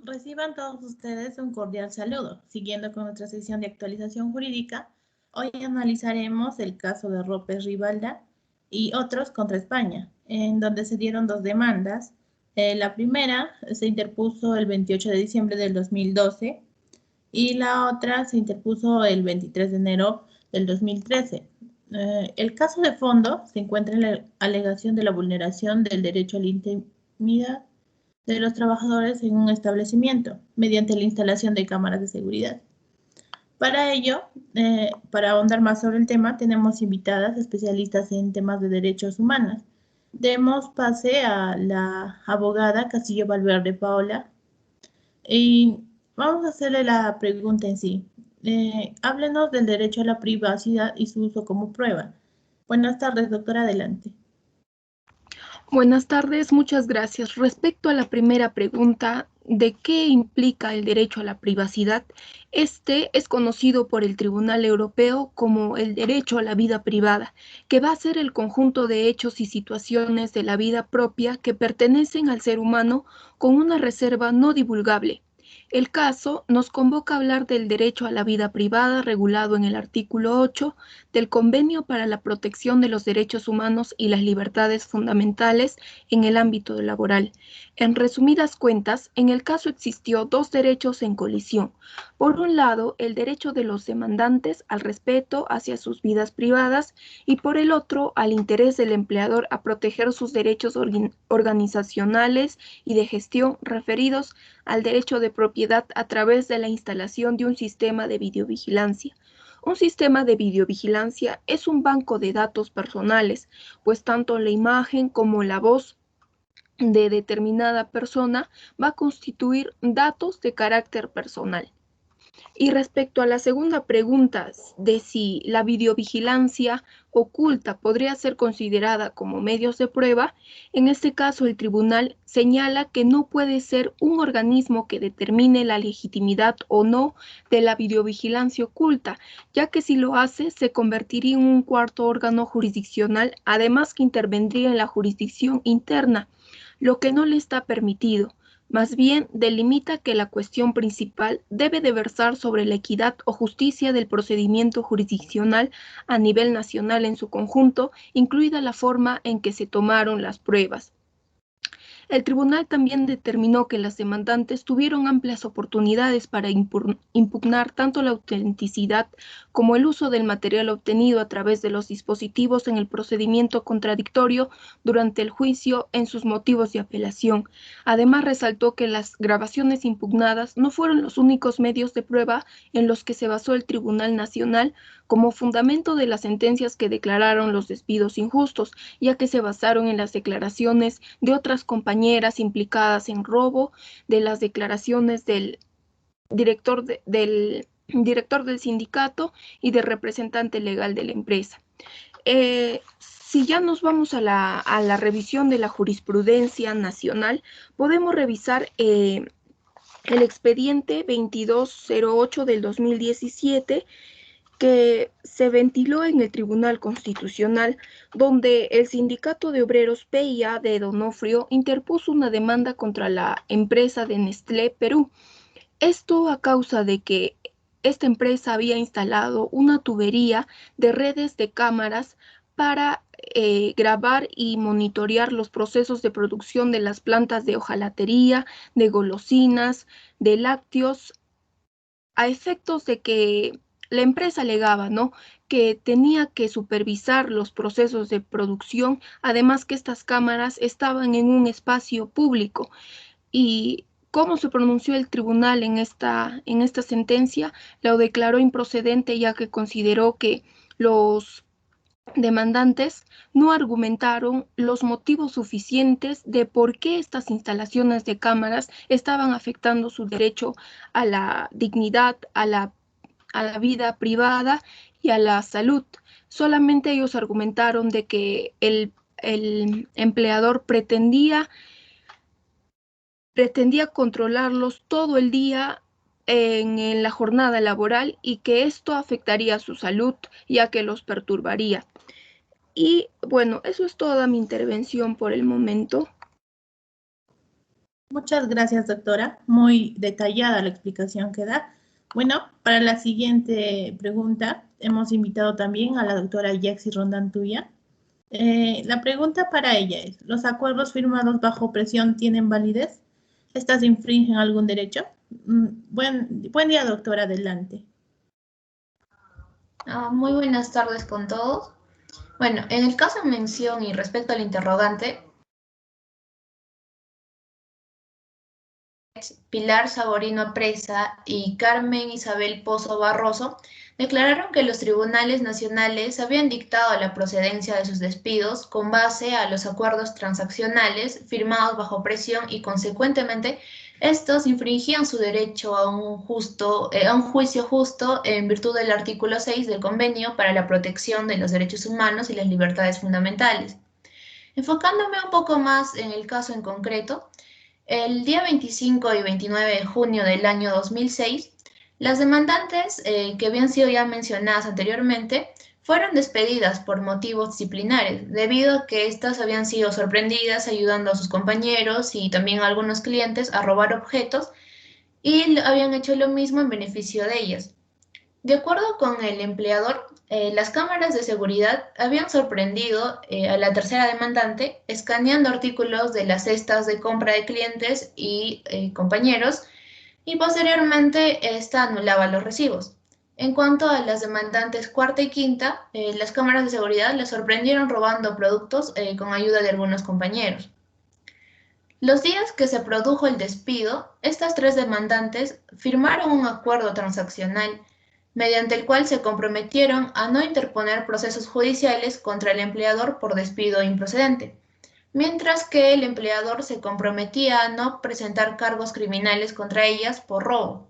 Reciban todos ustedes un cordial saludo. Siguiendo con nuestra sesión de actualización jurídica, hoy analizaremos el caso de Ropes Ribalda y otros contra España, en donde se dieron dos demandas. La primera se interpuso el 28 de diciembre del 2012 y la otra se interpuso el 23 de enero del 2013. El caso de fondo se encuentra en la alegación de la vulneración del derecho a la intimidad de los trabajadores en un establecimiento mediante la instalación de cámaras de seguridad. Para ello, para ahondar más sobre el tema, tenemos invitadas especialistas en temas de derechos humanos. Demos pase a la abogada Castillo Valverde Paola y vamos a hacerle la pregunta en sí. Háblenos del derecho a la privacidad y su uso como prueba. Buenas tardes, doctora, adelante. Buenas tardes, muchas gracias. Respecto a la primera pregunta de qué implica el derecho a la privacidad, este es conocido por el Tribunal Europeo como el derecho a la vida privada, que va a ser el conjunto de hechos y situaciones de la vida propia que pertenecen al ser humano con una reserva no divulgable. El caso nos convoca a hablar del derecho a la vida privada regulado en el artículo 8 del Convenio para la Protección de los Derechos Humanos y las Libertades Fundamentales en el ámbito laboral. En resumidas cuentas, en el caso existió dos derechos en colisión. Por un lado, el derecho de los demandantes al respeto hacia sus vidas privadas y por el otro, al interés del empleador a proteger sus derechos organizacionales y de gestión referidos al derecho de propiedad a través de la instalación de un sistema de videovigilancia. Un sistema de videovigilancia es un banco de datos personales, pues tanto la imagen como la voz de determinada persona va a constituir datos de carácter personal. Y respecto a la segunda pregunta de si la videovigilancia oculta podría ser considerada como medios de prueba, en este caso el tribunal señala que no puede ser un organismo que determine la legitimidad o no de la videovigilancia oculta, ya que si lo hace se convertiría en un cuarto órgano jurisdiccional, además que intervendría en la jurisdicción interna, lo que no le está permitido. Más bien delimita que la cuestión principal debe de versar sobre la equidad o justicia del procedimiento jurisdiccional a nivel nacional en su conjunto, incluida la forma en que se tomaron las pruebas. El tribunal también determinó que las demandantes tuvieron amplias oportunidades para impugnar tanto la autenticidad como el uso del material obtenido a través de los dispositivos en el procedimiento contradictorio durante el juicio en sus motivos de apelación. Además, resaltó que las grabaciones impugnadas no fueron los únicos medios de prueba en los que se basó el Tribunal Nacional como fundamento de las sentencias que declararon los despidos injustos, ya que se basaron en las declaraciones de otras compañías implicadas en robo, de las declaraciones del director del sindicato y del representante legal de la empresa. Si ya nos vamos a la revisión de la jurisprudencia nacional, podemos revisar el expediente 2208 del 2017, que se ventiló en el Tribunal Constitucional, donde el Sindicato de Obreros PIA de Donofrio interpuso una demanda contra la empresa de Nestlé Perú. Esto a causa de que esta empresa había instalado una tubería de redes de cámaras para grabar y monitorear los procesos de producción de las plantas de hojalatería, de golosinas, de lácteos, a efectos de que la empresa alegaba, ¿no?, que tenía que supervisar los procesos de producción, además que estas cámaras estaban en un espacio público. Y cómo se pronunció el tribunal en esta sentencia, lo declaró improcedente, ya que consideró que los demandantes no argumentaron los motivos suficientes de por qué estas instalaciones de cámaras estaban afectando su derecho a la dignidad, a la vida privada y a la salud. Solamente ellos argumentaron de que el empleador pretendía controlarlos todo el día en la jornada laboral y que esto afectaría su salud, ya que los perturbaría. Y bueno, eso es toda mi intervención por el momento. Muchas gracias, doctora. Muy detallada la explicación que da. Bueno, para la siguiente pregunta, hemos invitado también a la doctora Yaxi Rondantuya. La pregunta para ella es, ¿los acuerdos firmados bajo presión tienen validez? ¿Estas infringen algún derecho? Buen día, doctora. Adelante. Muy buenas tardes con todos. Bueno, en el caso en mención y respecto al interrogante, Pilar Saborino Presa y Carmen Isabel Pozo Barroso declararon que los tribunales nacionales habían dictado la procedencia de sus despidos con base a los acuerdos transaccionales firmados bajo presión y, consecuentemente, estos infringían su derecho a un juicio justo en virtud del artículo 6 del Convenio para la Protección de los Derechos Humanos y las Libertades Fundamentales. Enfocándome un poco más en el caso en concreto, el día 25 y 29 de junio del año 2006, las demandantes, que habían sido ya mencionadas anteriormente, fueron despedidas por motivos disciplinares, debido a que éstas habían sido sorprendidas ayudando a sus compañeros y también a algunos clientes a robar objetos y habían hecho lo mismo en beneficio de ellas. De acuerdo con el empleador, las cámaras de seguridad habían sorprendido a la tercera demandante escaneando artículos de las cestas de compra de clientes y compañeros, y posteriormente esta anulaba los recibos. En cuanto a las demandantes cuarta y quinta, las cámaras de seguridad las sorprendieron robando productos con ayuda de algunos compañeros. Los días que se produjo el despido, estas tres demandantes firmaron un acuerdo transaccional mediante el cual se comprometieron a no interponer procesos judiciales contra el empleador por despido improcedente, mientras que el empleador se comprometía a no presentar cargos criminales contra ellas por robo.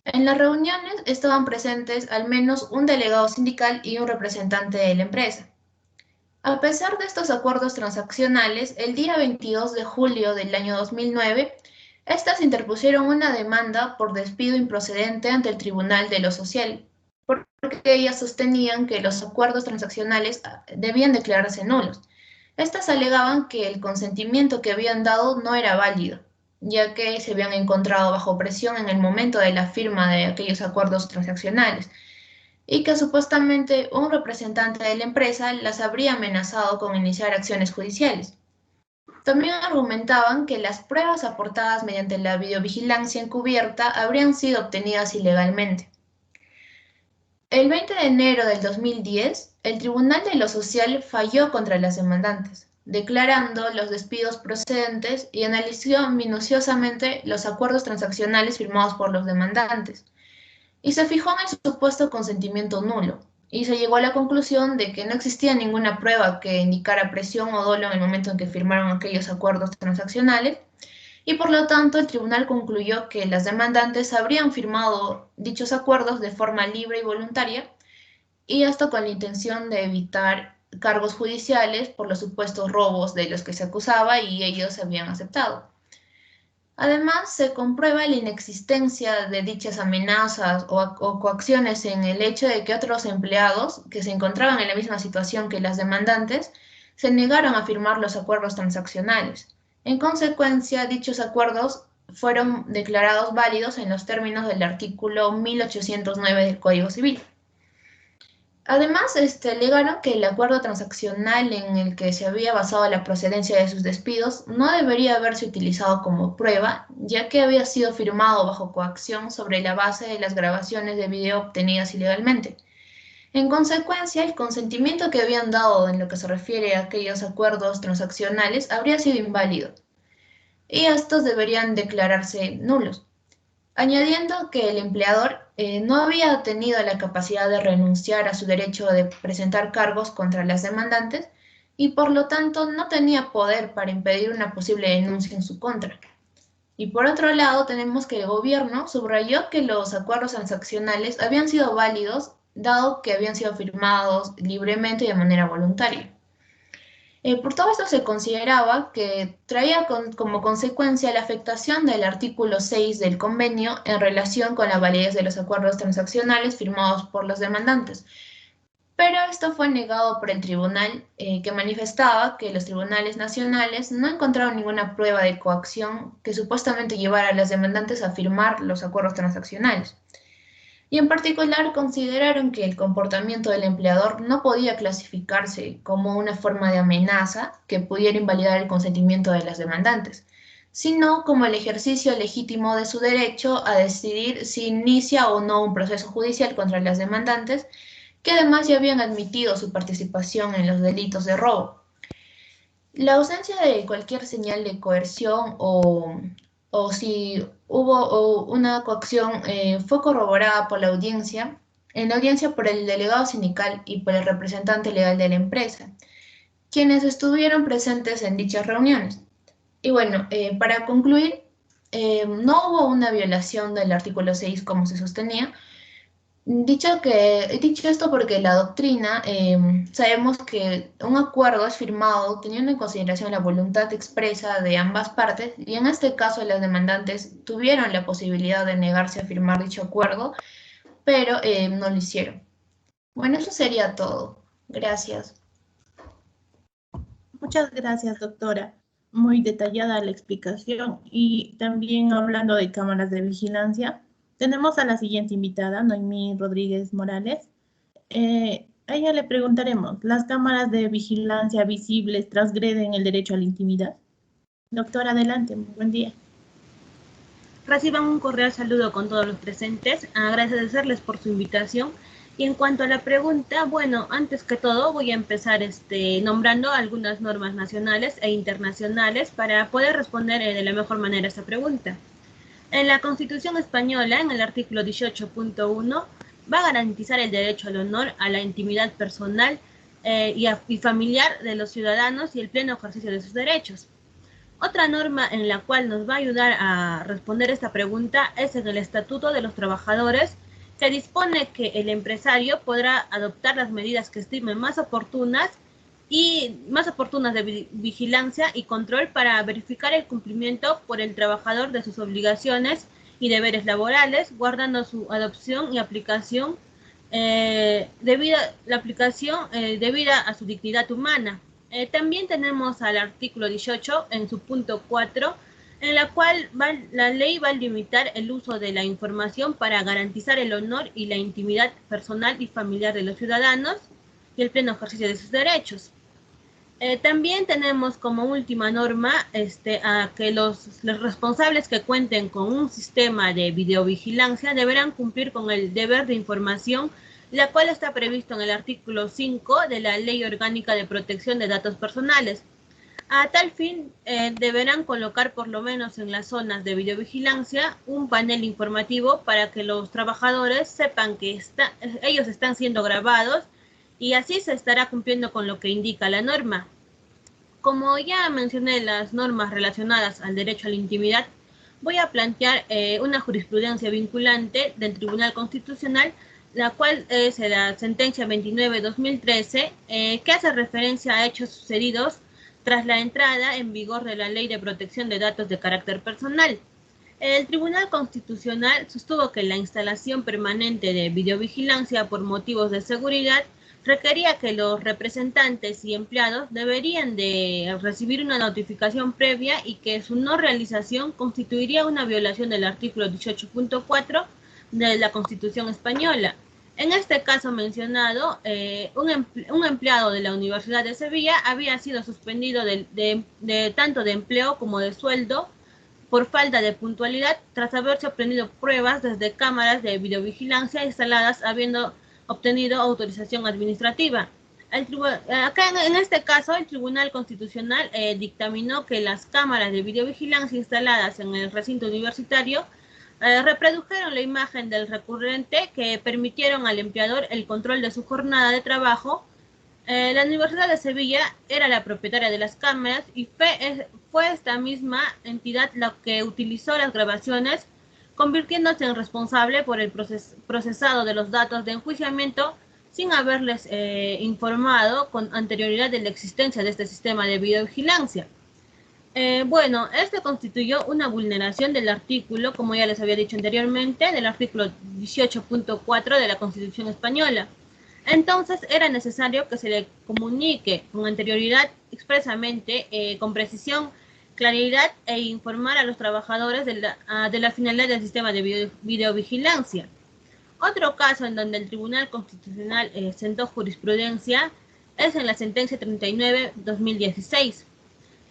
En las reuniones estaban presentes al menos un delegado sindical y un representante de la empresa. A pesar de estos acuerdos transaccionales, el día 22 de julio del año 2009, estas interpusieron una demanda por despido improcedente ante el Tribunal de lo Social, porque ellas sostenían que los acuerdos transaccionales debían declararse nulos. Estas alegaban que el consentimiento que habían dado no era válido, ya que se habían encontrado bajo presión en el momento de la firma de aquellos acuerdos transaccionales, y que supuestamente un representante de la empresa las habría amenazado con iniciar acciones judiciales. También argumentaban que las pruebas aportadas mediante la videovigilancia encubierta habrían sido obtenidas ilegalmente. El 20 de enero del 2010, el Tribunal de lo Social falló contra las demandantes, declarando los despidos procedentes y analizó minuciosamente los acuerdos transaccionales firmados por los demandantes, y se fijó en el supuesto consentimiento nulo, y se llegó a la conclusión de que no existía ninguna prueba que indicara presión o dolo en el momento en que firmaron aquellos acuerdos transaccionales, y por lo tanto el tribunal concluyó que las demandantes habrían firmado dichos acuerdos de forma libre y voluntaria, y esto con la intención de evitar cargos judiciales por los supuestos robos de los que se acusaba y ellos habían aceptado. Además, se comprueba la inexistencia de dichas amenazas o coacciones en el hecho de que otros empleados que se encontraban en la misma situación que las demandantes se negaron a firmar los acuerdos transaccionales. En consecuencia, dichos acuerdos fueron declarados válidos en los términos del artículo 1809 del Código Civil. Además, alegaron que el acuerdo transaccional en el que se había basado la procedencia de sus despidos no debería haberse utilizado como prueba, ya que había sido firmado bajo coacción sobre la base de las grabaciones de video obtenidas ilegalmente. En consecuencia, el consentimiento que habían dado en lo que se refiere a aquellos acuerdos transaccionales habría sido inválido, y estos deberían declararse nulos, añadiendo que el empleador no había tenido la capacidad de renunciar a su derecho de presentar cargos contra las demandantes y por lo tanto no tenía poder para impedir una posible denuncia en su contra. Y por otro lado, tenemos que el gobierno subrayó que los acuerdos transaccionales habían sido válidos, dado que habían sido firmados libremente y de manera voluntaria. Por todo esto se consideraba que traía como consecuencia la afectación del artículo 6 del convenio en relación con la validez de los acuerdos transaccionales firmados por los demandantes, pero esto fue negado por el tribunal, que manifestaba que los tribunales nacionales no encontraron ninguna prueba de coacción que supuestamente llevara a las demandantes a firmar los acuerdos transaccionales. Y en particular consideraron que el comportamiento del empleador no podía clasificarse como una forma de amenaza que pudiera invalidar el consentimiento de las demandantes, sino como el ejercicio legítimo de su derecho a decidir si inicia o no un proceso judicial contra las demandantes, que además ya habían admitido su participación en los delitos de robo. La ausencia de cualquier señal de coerción o si hubo una coacción fue corroborada por la audiencia, en la audiencia por el delegado sindical y por el representante legal de la empresa, quienes estuvieron presentes en dichas reuniones. Y bueno, para concluir, no hubo una violación del artículo 6 como se sostenía. Dicho esto porque la doctrina, sabemos que un acuerdo es firmado teniendo en consideración la voluntad expresa de ambas partes y en este caso las demandantes tuvieron la posibilidad de negarse a firmar dicho acuerdo, pero no lo hicieron. Bueno, eso sería todo. Gracias. Muchas gracias, doctora. Muy detallada la explicación. Y también hablando de cámaras de vigilancia, tenemos a la siguiente invitada, Noemí Rodríguez Morales. A ella le preguntaremos, ¿las cámaras de vigilancia visibles transgreden el derecho a la intimidad? Doctora, adelante, muy buen día. Reciban un cordial saludo con todos los presentes, agradecerles por su invitación. Y en cuanto a la pregunta, bueno, antes que todo voy a empezar nombrando algunas normas nacionales e internacionales para poder responder de la mejor manera a esta pregunta. En la Constitución española, en el artículo 18.1, va a garantizar el derecho al honor, a la intimidad personal y familiar de los ciudadanos y el pleno ejercicio de sus derechos. Otra norma en la cual nos va a ayudar a responder esta pregunta es en el Estatuto de los Trabajadores, que dispone que el empresario podrá adoptar las medidas que estime más oportunas de vigilancia y control para verificar el cumplimiento por el trabajador de sus obligaciones y deberes laborales, guardando su adopción y aplicación debida a su dignidad humana. También tenemos al artículo 18 en su punto 4, en la cual la ley va a limitar el uso de la información para garantizar el honor y la intimidad personal y familiar de los ciudadanos y el pleno ejercicio de sus derechos. También tenemos como última norma a que los responsables que cuenten con un sistema de videovigilancia deberán cumplir con el deber de información, la cual está previsto en el artículo 5 de la Ley Orgánica de Protección de Datos Personales. A tal fin, deberán colocar por lo menos en las zonas de videovigilancia un panel informativo para que los trabajadores sepan que ellos están siendo grabados y así se estará cumpliendo con lo que indica la norma. Como ya mencioné las normas relacionadas al derecho a la intimidad, voy a plantear una jurisprudencia vinculante del Tribunal Constitucional, la cual es la sentencia 29/2013, que hace referencia a hechos sucedidos tras la entrada en vigor de la Ley de Protección de Datos de Carácter Personal. El Tribunal Constitucional sostuvo que la instalación permanente de videovigilancia por motivos de seguridad requería que los representantes y empleados deberían de recibir una notificación previa y que su no realización constituiría una violación del artículo 18.4 de la Constitución española. En este caso mencionado, un empleado de la Universidad de Sevilla había sido suspendido tanto de empleo como de sueldo por falta de puntualidad tras haberse obtenido pruebas desde cámaras de videovigilancia instaladas habiendo obtenido autorización administrativa. En este caso, el Tribunal Constitucional dictaminó que las cámaras de videovigilancia instaladas en el recinto universitario reprodujeron la imagen del recurrente que permitieron al empleador el control de su jornada de trabajo. La Universidad de Sevilla era la propietaria de las cámaras y fue esta misma entidad la que utilizó las grabaciones, convirtiéndose en responsable por el procesado de los datos de enjuiciamiento sin haberles informado con anterioridad de la existencia de este sistema de videovigilancia. Bueno, este constituyó una vulneración del artículo, como ya les había dicho anteriormente, del artículo 18.4 de la Constitución española. Entonces era necesario que se le comunique con anterioridad expresamente, con precisión, claridad e informar a los trabajadores de la finalidad del sistema de videovigilancia. Otro caso en donde el Tribunal Constitucional sentó jurisprudencia es en la sentencia 39/2016,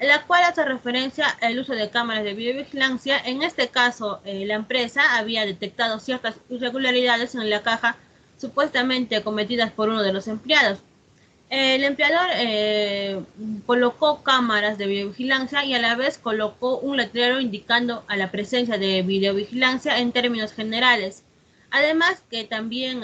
en la cual hace referencia al uso de cámaras de videovigilancia. En este caso, la empresa había detectado ciertas irregularidades en la caja supuestamente cometidas por uno de los empleados. El empleador colocó cámaras de videovigilancia y a la vez colocó un letrero indicando a la presencia de videovigilancia en términos generales. Además que también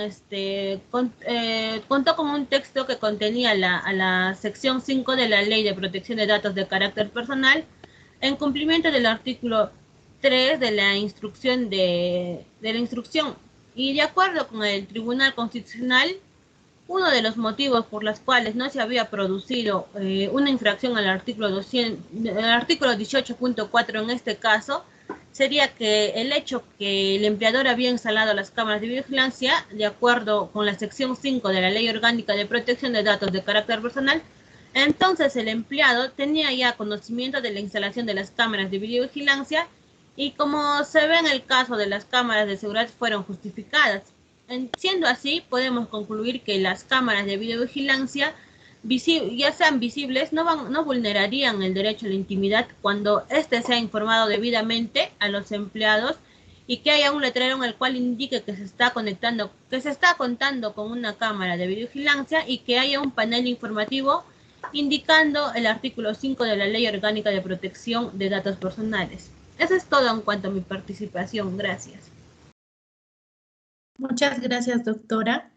contó con un texto que contenía la sección 5 de la Ley de Protección de Datos de Carácter Personal, en cumplimiento del artículo 3 de la instrucción y de acuerdo con el Tribunal Constitucional, uno de los motivos por los cuales no se había producido una infracción al artículo 18.4 en este caso, sería que el hecho que el empleador había instalado las cámaras de vigilancia, de acuerdo con la sección 5 de la Ley Orgánica de Protección de Datos de Carácter Personal, entonces el empleado tenía ya conocimiento de la instalación de las cámaras de videovigilancia y, como se ve en el caso de las cámaras de seguridad, fueron justificadas. Siendo así, podemos concluir que las cámaras de videovigilancia, ya sean visibles, no vulnerarían el derecho a la intimidad cuando éste sea informado debidamente a los empleados y que haya un letrero en el cual indique que se está contando con una cámara de videovigilancia y que haya un panel informativo indicando el artículo 5 de la Ley Orgánica de Protección de Datos Personales. Eso es todo en cuanto a mi participación. Gracias. Muchas gracias, doctora.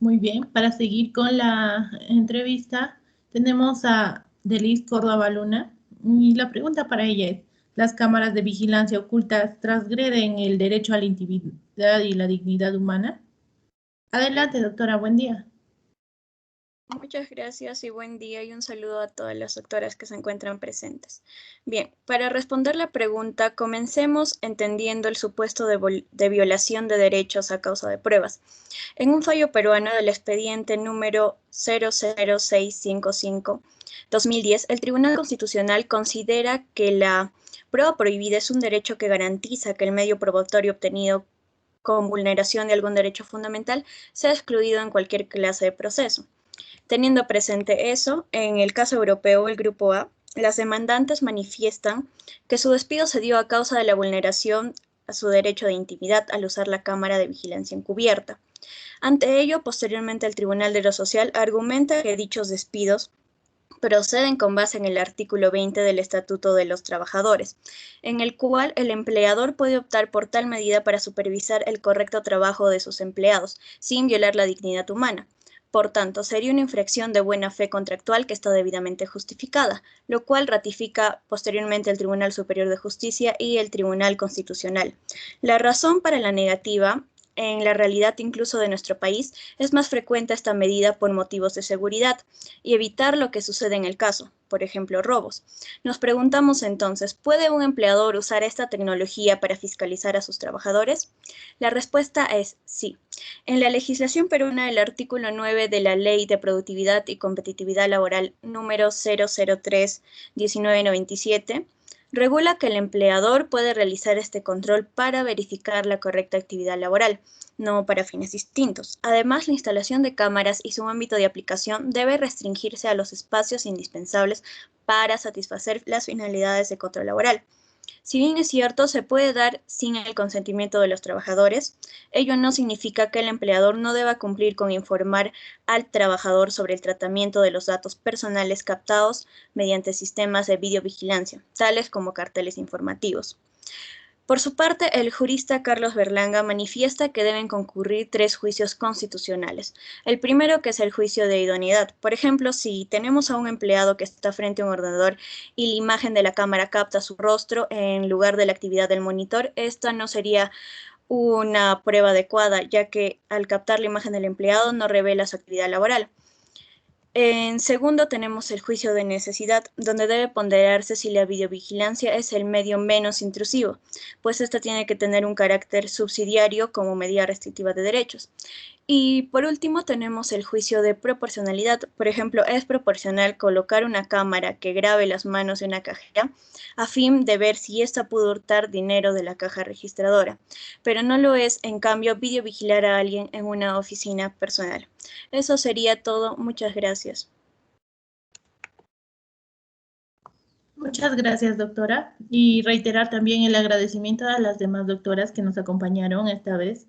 Muy bien, para seguir con la entrevista, tenemos a Delis Córdoba Luna y la pregunta para ella es: ¿las cámaras de vigilancia ocultas transgreden el derecho a la intimidad y la dignidad humana? Adelante, doctora, buen día. Muchas gracias y buen día y un saludo a todas las doctoras que se encuentran presentes. Bien, para responder la pregunta, comencemos entendiendo el supuesto de violación de derechos a causa de pruebas. En un fallo peruano del expediente número 00655/2010, el Tribunal Constitucional considera que la prueba prohibida es un derecho que garantiza que el medio probatorio obtenido con vulneración de algún derecho fundamental sea excluido en cualquier clase de proceso. Teniendo presente eso, en el caso europeo, el Grupo A, las demandantes manifiestan que su despido se dio a causa de la vulneración a su derecho de intimidad al usar la cámara de vigilancia encubierta. Ante ello, posteriormente el Tribunal de lo Social argumenta que dichos despidos proceden con base en el artículo 20 del Estatuto de los Trabajadores, en el cual el empleador puede optar por tal medida para supervisar el correcto trabajo de sus empleados, sin violar la dignidad humana. Por tanto, sería una infracción de buena fe contractual que está debidamente justificada, lo cual ratifica posteriormente el Tribunal Superior de Justicia y el Tribunal Constitucional. La razón para la negativa, en la realidad incluso de nuestro país, es más frecuente esta medida por motivos de seguridad y evitar lo que sucede en el caso, por ejemplo, robos. Nos preguntamos entonces, ¿puede un empleador usar esta tecnología para fiscalizar a sus trabajadores? La respuesta es sí. En la legislación peruana, el artículo 9 de la Ley de Productividad y Competitividad Laboral número 003/1997, regula que el empleador puede realizar este control para verificar la correcta actividad laboral, no para fines distintos. Además, la instalación de cámaras y su ámbito de aplicación debe restringirse a los espacios indispensables para satisfacer las finalidades de control laboral. Si bien es cierto, se puede dar sin el consentimiento de los trabajadores, ello no significa que el empleador no deba cumplir con informar al trabajador sobre el tratamiento de los datos personales captados mediante sistemas de videovigilancia, tales como carteles informativos. Por su parte, el jurista Carlos Berlanga manifiesta que deben concurrir 3 juicios constitucionales. El primero, que es el juicio de idoneidad. Por ejemplo, si tenemos a un empleado que está frente a un ordenador y la imagen de la cámara capta su rostro en lugar de la actividad del monitor, esta no sería una prueba adecuada, ya que al captar la imagen del empleado no revela su actividad laboral. En segundo, tenemos el juicio de necesidad, donde debe ponderarse si la videovigilancia es el medio menos intrusivo, pues esta tiene que tener un carácter subsidiario como medida restrictiva de derechos. Y por último tenemos el juicio de proporcionalidad. Por ejemplo, es proporcional colocar una cámara que grabe las manos de una cajera a fin de ver si ésta pudo hurtar dinero de la caja registradora, pero no lo es, en cambio, videovigilar a alguien en una oficina personal. Eso sería todo. Muchas gracias. Muchas gracias, doctora. Y reiterar también el agradecimiento a las demás doctoras que nos acompañaron esta vez.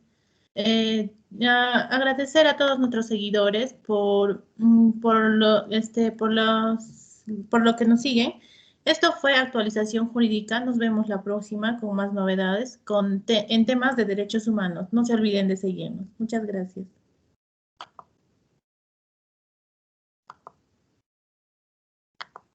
Agradecer a todos nuestros seguidores por lo que nos siguen. Esto fue Actualización Jurídica. Nos vemos la próxima con más novedades en temas de derechos humanos. No se olviden de seguirnos. Muchas gracias.